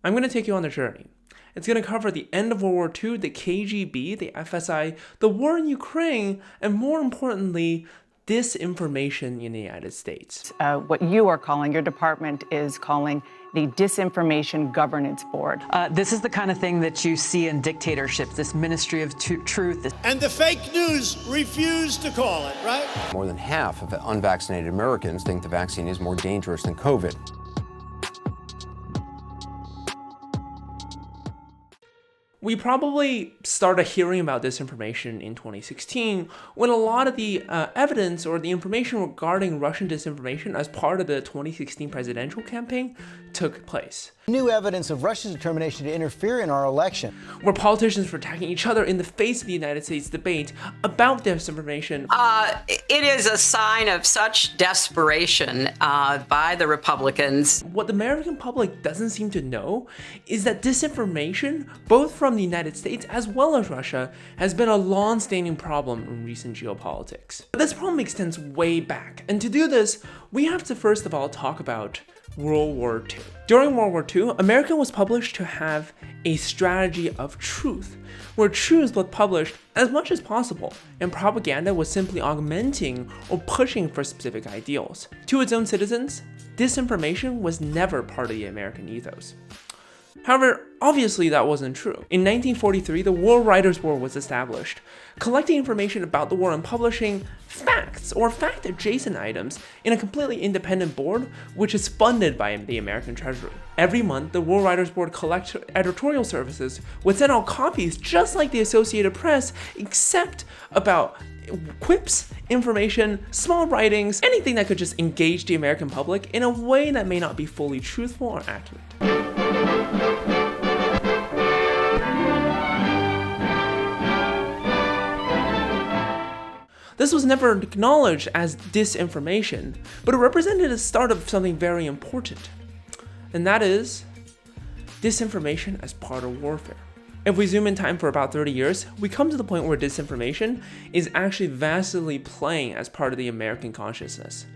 I'm going to take you on a journey. It's going to cover the end of World War II, the KGB, the FSI, the war in Ukraine, and more importantly, disinformation in the United States. What you are calling, your department is calling the Disinformation Governance Board. This is the kind of thing that you see in dictatorships, this ministry of truth. And the fake news refused to call it, right? More than half of unvaccinated Americans think the vaccine is more dangerous than COVID. We probably started hearing about disinformation in 2016 when a lot of the evidence or the information regarding Russian disinformation as part of the 2016 presidential campaign took place. New evidence of Russia's determination to interfere in our election. Where politicians were attacking each other in the face of the United States debate about disinformation. It is a sign of such desperation by the Republicans. What the American public doesn't seem to know is that disinformation, both from the United States as well as Russia, has been a long-standing problem in recent geopolitics. But this problem extends way back, and to do this, we have to first of all talk about World War II. During World War II, America was published to have a strategy of truth, where truth was published as much as possible, and propaganda was simply augmenting or pushing for specific ideals. To its own citizens, disinformation was never part of the American ethos. However, obviously that wasn't true. In 1943, the War Writers' Board was established, collecting information about the war and publishing facts or fact-adjacent items in a completely independent board, which is funded by the American Treasury. Every month, the War Writers' Board collects editorial services, would send out copies just like the Associated Press, except about quips, information, small writings, anything that could just engage the American public in a way that may not be fully truthful or accurate. This was never acknowledged as disinformation, but it represented the start of something very important, and that is disinformation as part of warfare. If we zoom in time for about 30 years, we come to the point where disinformation is actually vastly playing as part of the American consciousness.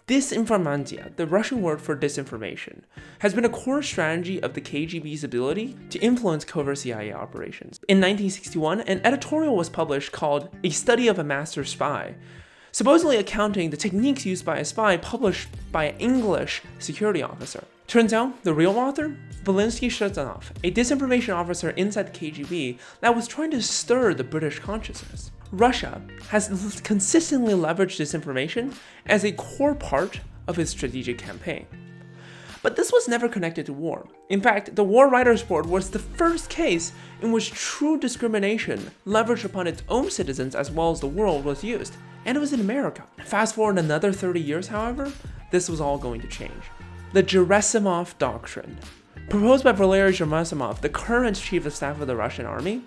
Disinformantia, the Russian word for disinformation, has been a core strategy of the KGB's ability to influence covert CIA operations. In 1961, an editorial was published called A Study of a Master Spy, supposedly accounting the techniques used by a spy published by an English security officer. Turns out, the real author? Valinsky Shuzanov, a disinformation officer inside the KGB that was trying to stir the British consciousness. Russia has consistently leveraged disinformation as a core part of its strategic campaign. But this was never connected to war. In fact, the War Writers' Board was the first case in which true discrimination leveraged upon its own citizens as well as the world was used, and it was in America. Fast forward another 30 years, however, this was all going to change. The Juresimov Doctrine, proposed by Valery Juresimov, the current chief of staff of the Russian army,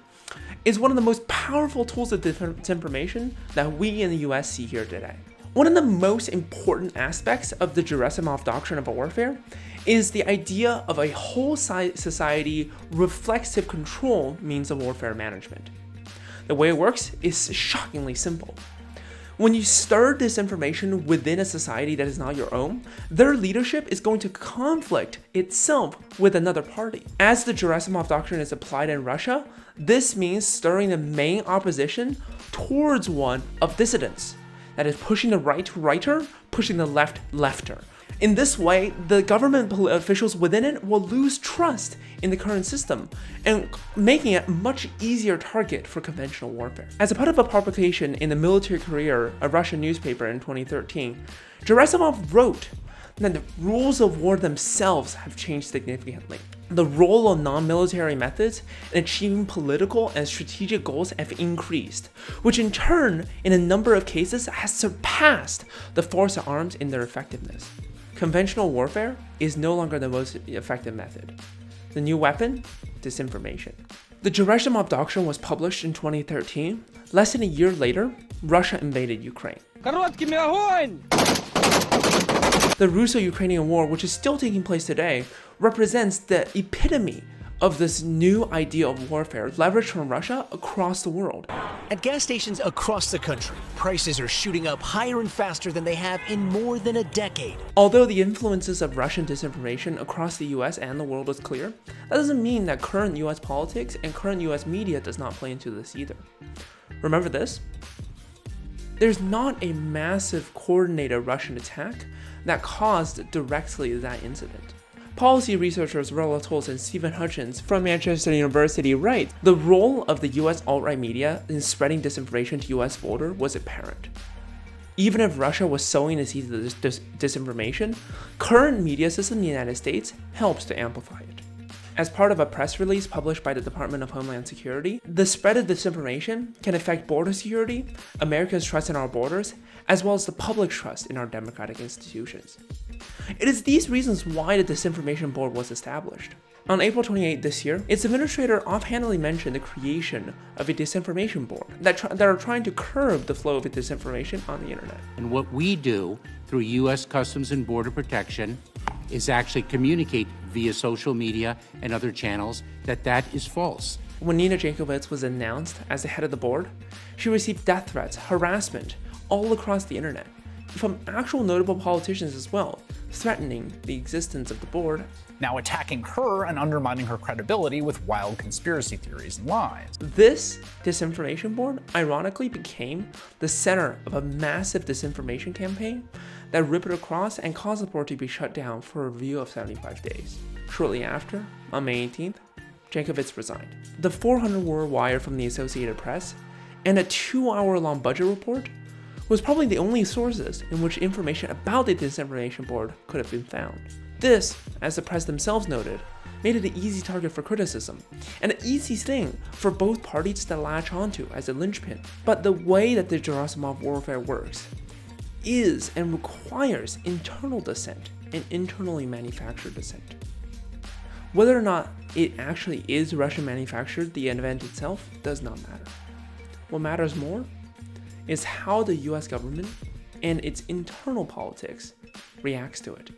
is one of the most powerful tools of disinformation that we in the US see here today. One of the most important aspects of the Juresimov Doctrine of warfare is the idea of a whole society reflexive control means of warfare management. The way it works is shockingly simple. When you stir disinformation within a society that is not your own, their leadership is going to conflict itself with another party. As the Juresimov Doctrine is applied in Russia, this means stirring the main opposition towards one of dissidents. That is pushing the right righter, pushing the left lefter. In this way, the government officials within it will lose trust in the current system and making it a much easier target for conventional warfare. As a part of a publication in the Military Career, a Russian newspaper in 2013, Juresimov wrote that the rules of war themselves have changed significantly. The role of non-military methods in achieving political and strategic goals have increased, which in turn, in a number of cases, has surpassed the force of arms in their effectiveness. Conventional warfare is no longer the most effective method. The new weapon? Disinformation. The Juresimov Doctrine was published in 2013. Less than a year later, Russia invaded Ukraine. The Russo-Ukrainian War, which is still taking place today, represents the epitome of this new idea of warfare leveraged from Russia across the world. At gas stations across the country, prices are shooting up higher and faster than they have in more than a decade. Although the influences of Russian disinformation across the US and the world is clear, that doesn't mean that current US politics and current US media does not play into this either. Remember this? There's not a massive coordinated Russian attack that caused directly that incident. Policy researchers Rolla Tolles and Stephen Hutchins from Manchester University write, the role of the US alt-right media in spreading disinformation to US voters was apparent. Even if Russia was sowing the seeds of this disinformation, current media system in the United States helps to amplify it. As part of a press release published by the Department of Homeland Security, the spread of disinformation can affect border security, Americans' trust in our borders, as well as the public's trust in our democratic institutions. It is these reasons why the Disinformation Board was established. On April 28 this year, its administrator offhandedly mentioned the creation of a disinformation board that are trying to curb the flow of disinformation on the internet. And what we do through U.S. Customs and Border Protection is actually communicate via social media and other channels that is false. When Nina Jankowicz was announced as the head of the board, she received death threats, harassment, all across the internet, from actual notable politicians as well, threatening the existence of the board. Now attacking her and undermining her credibility with wild conspiracy theories and lies. This disinformation board ironically became the center of a massive disinformation campaign that ripped across and caused the board to be shut down for a review of 75 days. Shortly after, on May 18th, Jankowicz resigned. The 400-word wire from the Associated Press and a 2-hour-long budget report was probably the only sources in which information about the disinformation board could have been found. This, as the press themselves noted, made it an easy target for criticism, and an easy thing for both parties to latch onto as a linchpin. But the way that the Juresimov warfare works is and requires internal dissent and internally manufactured dissent. Whether or not it actually is Russian manufactured, the event itself does not matter. What matters more is how the US government and its internal politics reacts to it.